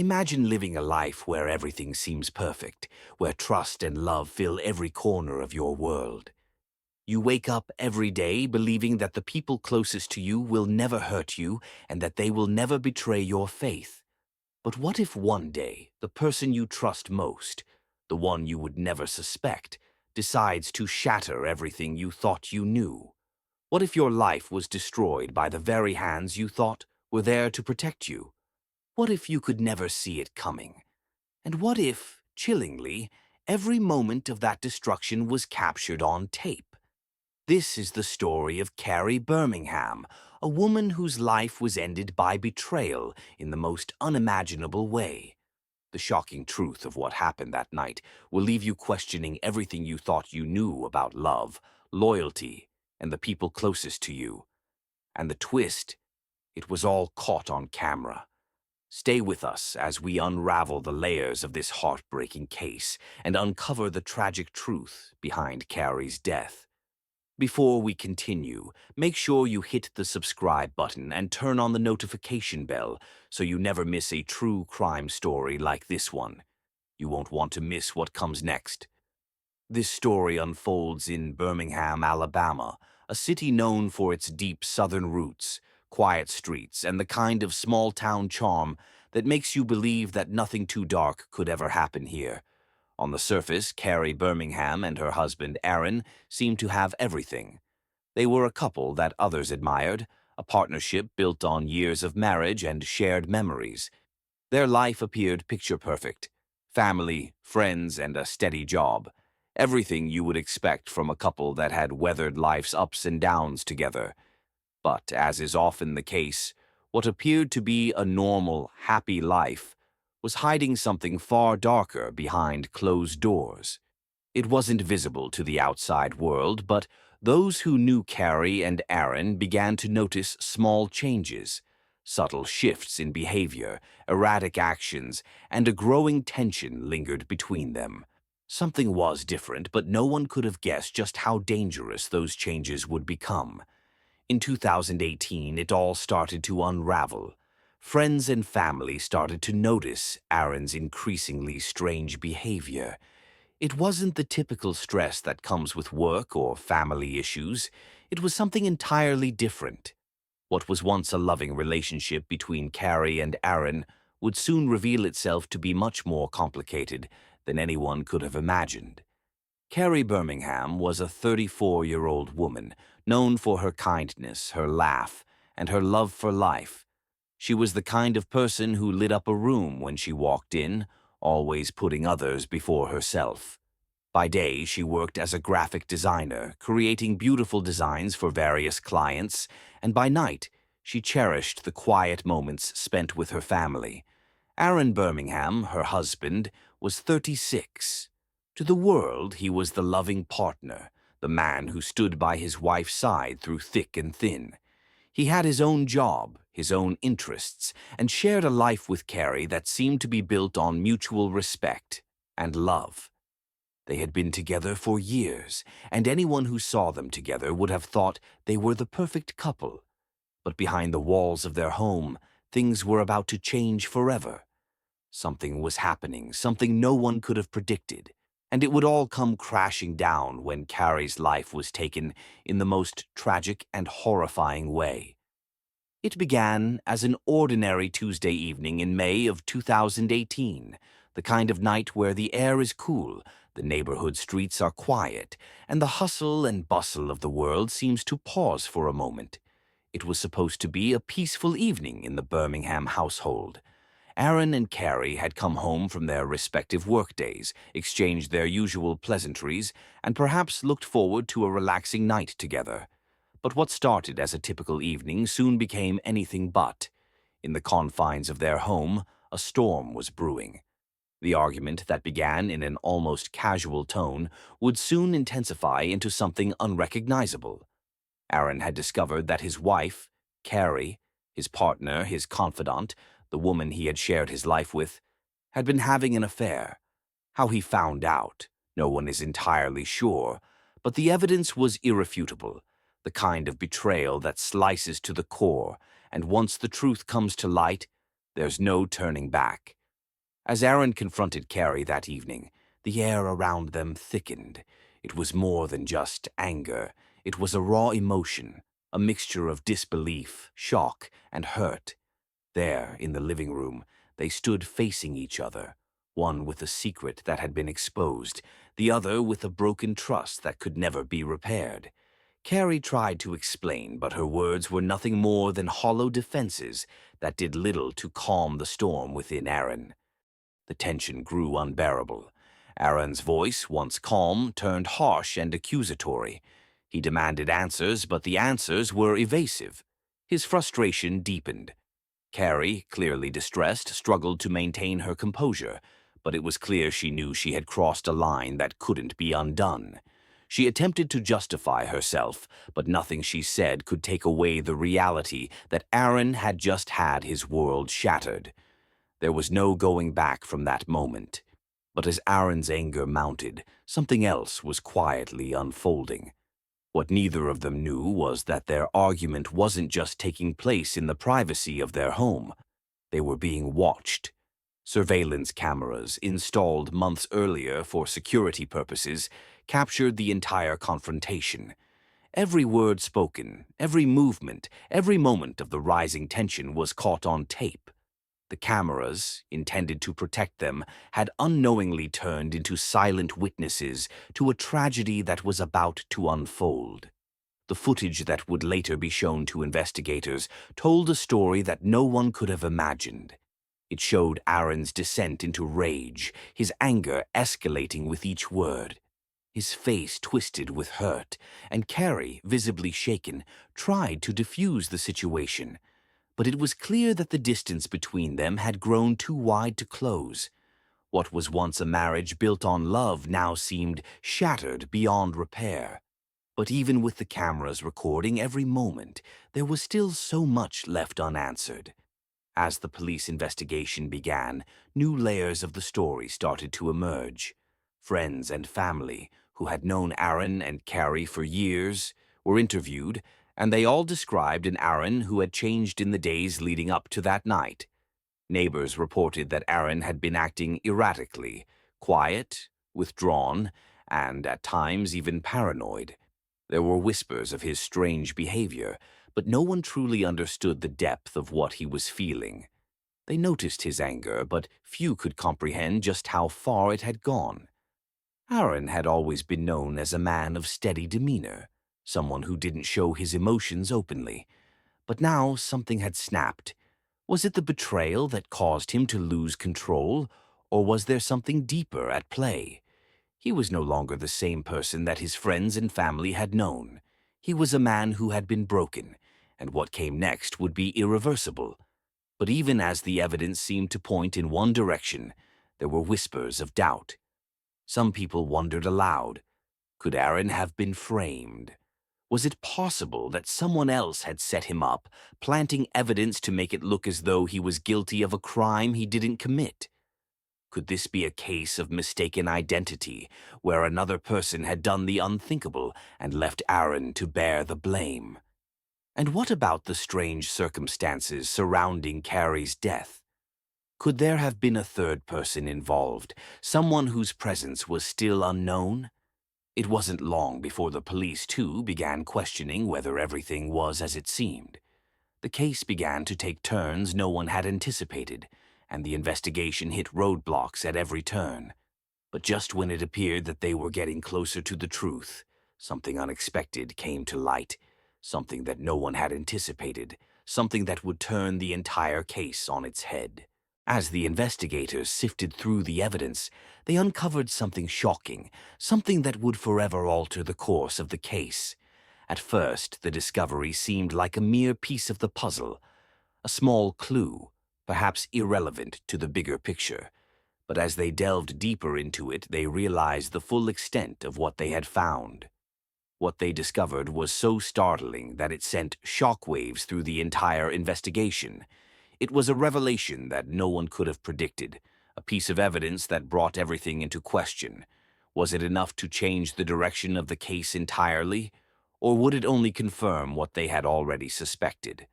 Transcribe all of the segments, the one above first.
Imagine living a life where everything seems perfect, where trust and love fill every corner of your world. You wake up every day believing that the people closest to you will never hurt you and that they will never betray your faith. But what if one day the person you trust most, the one you would never suspect, decides to shatter everything you thought you knew? What if your life was destroyed by the very hands you thought were there to protect you? What if you could never see it coming? And what if, chillingly, every moment of that destruction was captured on tape? This is the story of Carey Birmingham, a woman whose life was ended by betrayal in the most unimaginable way. The shocking truth of what happened that night will leave you questioning everything you thought you knew about love, loyalty, and the people closest to you. And the twist, it was all caught on camera. Stay with us as we unravel the layers of this heartbreaking case and uncover the tragic truth behind Carey's death. Before we continue, make sure you hit the subscribe button and turn on the notification bell so you never miss a true crime story like this one. You won't want to miss what comes next. This story unfolds in Birmingham, Alabama, a city known for its deep southern roots, quiet streets, and the kind of small-town charm that makes you believe that nothing too dark could ever happen here. On the surface, Carey Birmingham and her husband Aaron seemed to have everything. They were a couple that others admired, a partnership built on years of marriage and shared memories. Their life appeared picture-perfect: family, friends, and a steady job. Everything you would expect from a couple that had weathered life's ups and downs together. But, as is often the case, what appeared to be a normal, happy life was hiding something far darker behind closed doors. It wasn't visible to the outside world, but those who knew Carey and Aaron began to notice small changes, subtle shifts in behavior, erratic actions, and a growing tension lingered between them. Something was different, but no one could have guessed just how dangerous those changes would become. In 2018, it all started to unravel. Friends and family started to notice Aaron's increasingly strange behavior. It wasn't the typical stress that comes with work or family issues. It was something entirely different. What was once a loving relationship between Carey and Aaron would soon reveal itself to be much more complicated than anyone could have imagined. Carey Birmingham was a 34-year-old woman, known for her kindness, her laugh, and her love for life. She was the kind of person who lit up a room when she walked in, always putting others before herself. By day, she worked as a graphic designer, creating beautiful designs for various clients, and by night, she cherished the quiet moments spent with her family. Aaron Birmingham, her husband, was 36. To the world, he was the loving partner, the man who stood by his wife's side through thick and thin. He had his own job, his own interests, and shared a life with Carey that seemed to be built on mutual respect and love. They had been together for years, and anyone who saw them together would have thought they were the perfect couple. But behind the walls of their home, things were about to change forever. Something was happening, something no one could have predicted, and it would all come crashing down when Carey's life was taken in the most tragic and horrifying way. It began as an ordinary Tuesday evening in May of 2018, the kind of night where the air is cool, the neighborhood streets are quiet, and the hustle and bustle of the world seems to pause for a moment. It was supposed to be a peaceful evening in the Birmingham household. Aaron and Carey had come home from their respective workdays, exchanged their usual pleasantries, and perhaps looked forward to a relaxing night together. But what started as a typical evening soon became anything but. In the confines of their home, a storm was brewing. The argument that began in an almost casual tone would soon intensify into something unrecognizable. Aaron had discovered that his wife, Carey, his partner, his confidant, the woman he had shared his life with, had been having an affair. How he found out, no one is entirely sure, but the evidence was irrefutable, the kind of betrayal that slices to the core, and once the truth comes to light, there's no turning back. As Aaron confronted Carey that evening, the air around them thickened. It was more than just anger. It was a raw emotion, a mixture of disbelief, shock, and hurt. There, in the living room, they stood facing each other, one with a secret that had been exposed, the other with a broken trust that could never be repaired. Carey tried to explain, but her words were nothing more than hollow defenses that did little to calm the storm within Aaron. The tension grew unbearable. Aaron's voice, once calm, turned harsh and accusatory. He demanded answers, but the answers were evasive. His frustration deepened. Carey, clearly distressed, struggled to maintain her composure, but it was clear she knew she had crossed a line that couldn't be undone. She attempted to justify herself, but nothing she said could take away the reality that Aaron had just had his world shattered. There was no going back from that moment. But as Aaron's anger mounted, something else was quietly unfolding. What neither of them knew was that their argument wasn't just taking place in the privacy of their home. They were being watched. Surveillance cameras, installed months earlier for security purposes, captured the entire confrontation. Every word spoken, every movement, every moment of the rising tension was caught on tape. The cameras, intended to protect them, had unknowingly turned into silent witnesses to a tragedy that was about to unfold. The footage that would later be shown to investigators told a story that no one could have imagined. It showed Aaron's descent into rage, his anger escalating with each word. His face twisted with hurt, and Carey, visibly shaken, tried to defuse the situation. But it was clear that the distance between them had grown too wide to close. What was once a marriage built on love now seemed shattered beyond repair. But even with the cameras recording every moment, there was still so much left unanswered. As the police investigation began, new layers of the story started to emerge. Friends and family, who had known Aaron and Carey for years, were interviewed, and they all described an Aaron who had changed in the days leading up to that night. Neighbors reported that Aaron had been acting erratically, quiet, withdrawn, and at times even paranoid. There were whispers of his strange behavior, but no one truly understood the depth of what he was feeling. They noticed his anger, but few could comprehend just how far it had gone. Aaron had always been known as a man of steady demeanor, someone who didn't show his emotions openly. But now something had snapped. Was it the betrayal that caused him to lose control, or was there something deeper at play? He was no longer the same person that his friends and family had known. He was a man who had been broken, and what came next would be irreversible. But even as the evidence seemed to point in one direction, there were whispers of doubt. Some people wondered aloud, could Aaron have been framed? Was it possible that someone else had set him up, planting evidence to make it look as though he was guilty of a crime he didn't commit? Could this be a case of mistaken identity, where another person had done the unthinkable and left Aaron to bear the blame? And what about the strange circumstances surrounding Carey's death? Could there have been a third person involved, someone whose presence was still unknown? It wasn't long before the police, too, began questioning whether everything was as it seemed. The case began to take turns no one had anticipated, and the investigation hit roadblocks at every turn. But just when it appeared that they were getting closer to the truth, something unexpected came to light, something that no one had anticipated, something that would turn the entire case on its head. As the investigators sifted through the evidence, they uncovered something shocking, something that would forever alter the course of the case. At first, the discovery seemed like a mere piece of the puzzle, a small clue, perhaps irrelevant to the bigger picture. But as they delved deeper into it, they realized the full extent of what they had found. What they discovered was so startling that it sent shockwaves through the entire investigation. It was a revelation that no one could have predicted, a piece of evidence that brought everything into question. Was it enough to change the direction of the case entirely, or would it only confirm what they had already suspected?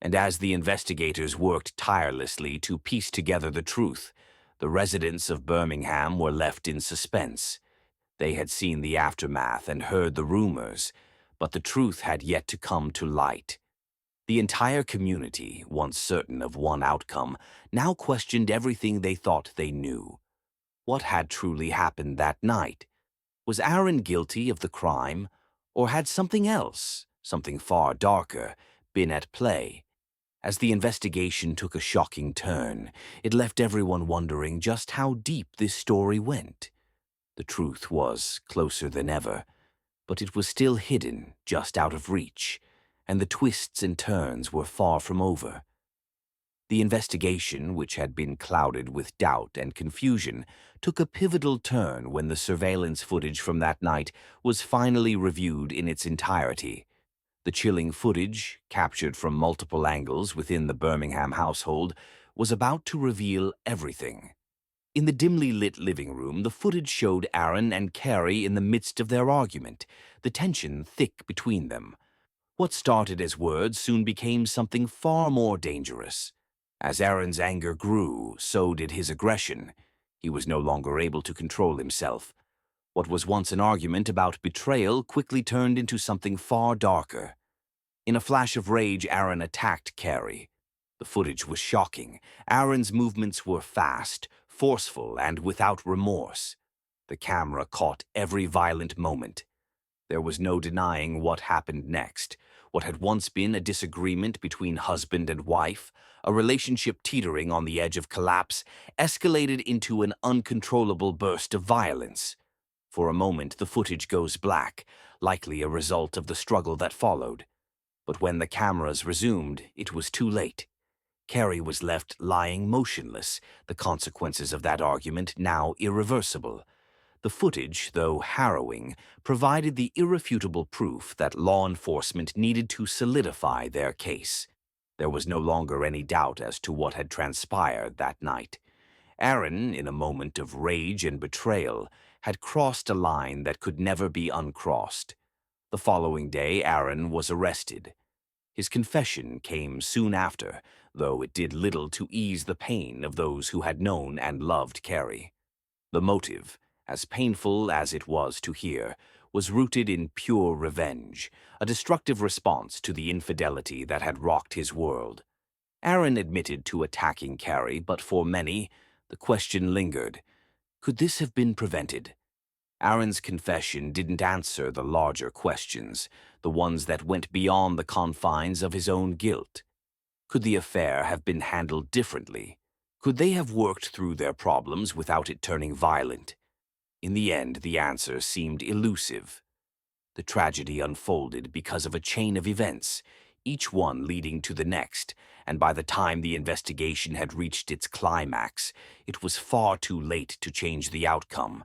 And as the investigators worked tirelessly to piece together the truth, The residents of Birmingham were left in suspense. They had seen the aftermath and heard the rumors, but the truth had yet to come to light. The entire community, once certain of one outcome, now questioned everything they thought they knew. What had truly happened that night? Was Aaron guilty of the crime, or had something else, something far darker, been at play? As the investigation took a shocking turn, it left everyone wondering just how deep this story went. The truth was closer than ever, but it was still hidden, just out of reach, and the twists and turns were far from over. The investigation, which had been clouded with doubt and confusion, took a pivotal turn when the surveillance footage from that night was finally reviewed in its entirety. The chilling footage, captured from multiple angles within the Birmingham household, was about to reveal everything. In the dimly lit living room, the footage showed Aaron and Carey in the midst of their argument, the tension thick between them. What started as words soon became something far more dangerous. As Aaron's anger grew, so did his aggression. He was no longer able to control himself. What was once an argument about betrayal quickly turned into something far darker. In a flash of rage, Aaron attacked Carey. The footage was shocking. Aaron's movements were fast, forceful, and without remorse. The camera caught every violent moment. There was no denying what happened next. What had once been a disagreement between husband and wife, a relationship teetering on the edge of collapse, escalated into an uncontrollable burst of violence. For a moment, the footage goes black, likely a result of the struggle that followed. But when the cameras resumed, it was too late. Carey was left lying motionless, the consequences of that argument now irreversible. The footage, though harrowing, provided the irrefutable proof that law enforcement needed to solidify their case. There was no longer any doubt as to what had transpired that night. Aaron, in a moment of rage and betrayal, had crossed a line that could never be uncrossed. The following day, Aaron was arrested. His confession came soon after, though it did little to ease the pain of those who had known and loved Carey. The motive, as painful as it was to hear, was rooted in pure revenge, a destructive response to the infidelity that had rocked his world. Aaron admitted to attacking Carey, but for many, the question lingered. Could this have been prevented? Aaron's confession didn't answer the larger questions, the ones that went beyond the confines of his own guilt. Could the affair have been handled differently? Could they have worked through their problems without it turning violent? In the end, the answer seemed elusive. The tragedy unfolded because of a chain of events, each one leading to the next, and by the time the investigation had reached its climax, it was far too late to change the outcome.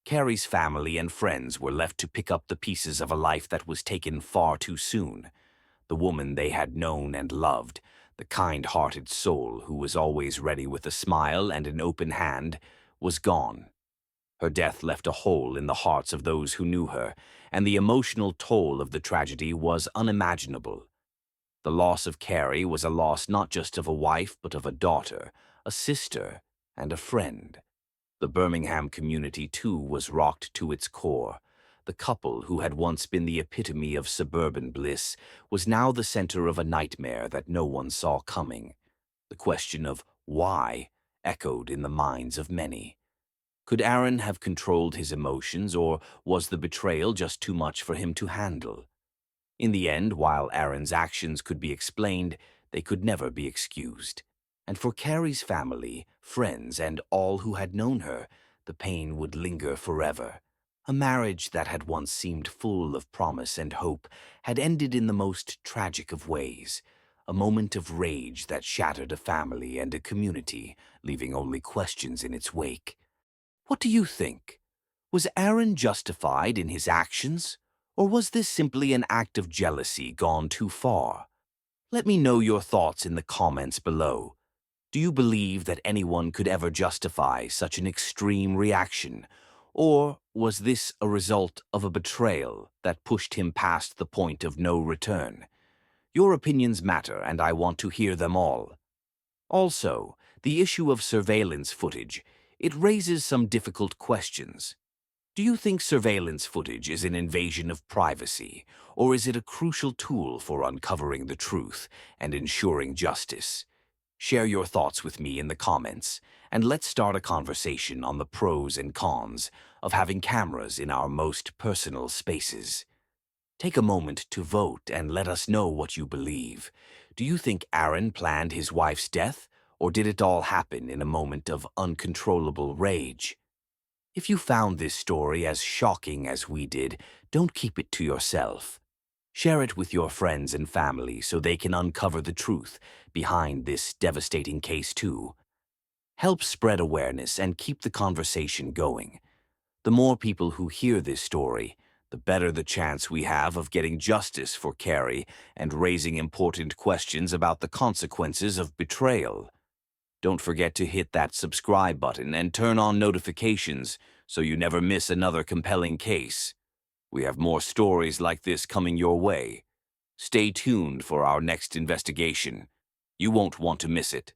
Carey's family and friends were left to pick up the pieces of a life that was taken far too soon. The woman they had known and loved, the kind-hearted soul who was always ready with a smile and an open hand, was gone. Her death left a hole in the hearts of those who knew her, and the emotional toll of the tragedy was unimaginable. The loss of Carey was a loss not just of a wife, but of a daughter, a sister, and a friend. The Birmingham community, too, was rocked to its core. The couple, who had once been the epitome of suburban bliss, was now the center of a nightmare that no one saw coming. The question of why echoed in the minds of many. Could Aaron have controlled his emotions, or was the betrayal just too much for him to handle? In the end, while Aaron's actions could be explained, they could never be excused. And for Carey's family, friends, and all who had known her, the pain would linger forever. A marriage that had once seemed full of promise and hope had ended in the most tragic of ways. A moment of rage that shattered a family and a community, leaving only questions in its wake. What do you think? Was Aaron justified in his actions? Or was this simply an act of jealousy gone too far? Let me know your thoughts in the comments below. Do you believe that anyone could ever justify such an extreme reaction? Or was this a result of a betrayal that pushed him past the point of no return? Your opinions matter, and I want to hear them all. Also, The issue of surveillance footage, it raises some difficult questions. Do you think surveillance footage is an invasion of privacy, or is it a crucial tool for uncovering the truth and ensuring justice? Share your thoughts with me in the comments, and let's start a conversation on the pros and cons of having cameras in our most personal spaces. Take a moment to vote and let us know what you believe. Do you think Aaron planned his wife's death, or did it all happen in a moment of uncontrollable rage? If you found this story as shocking as we did, don't keep it to yourself. Share it with your friends and family so they can uncover the truth behind this devastating case too. Help spread awareness and keep the conversation going. The more people who hear this story, the better the chance we have of getting justice for Carey and raising important questions about the consequences of betrayal. Don't forget to hit that subscribe button and turn on notifications so you never miss another compelling case. We have more stories like this coming your way. Stay tuned for our next investigation. You won't want to miss it.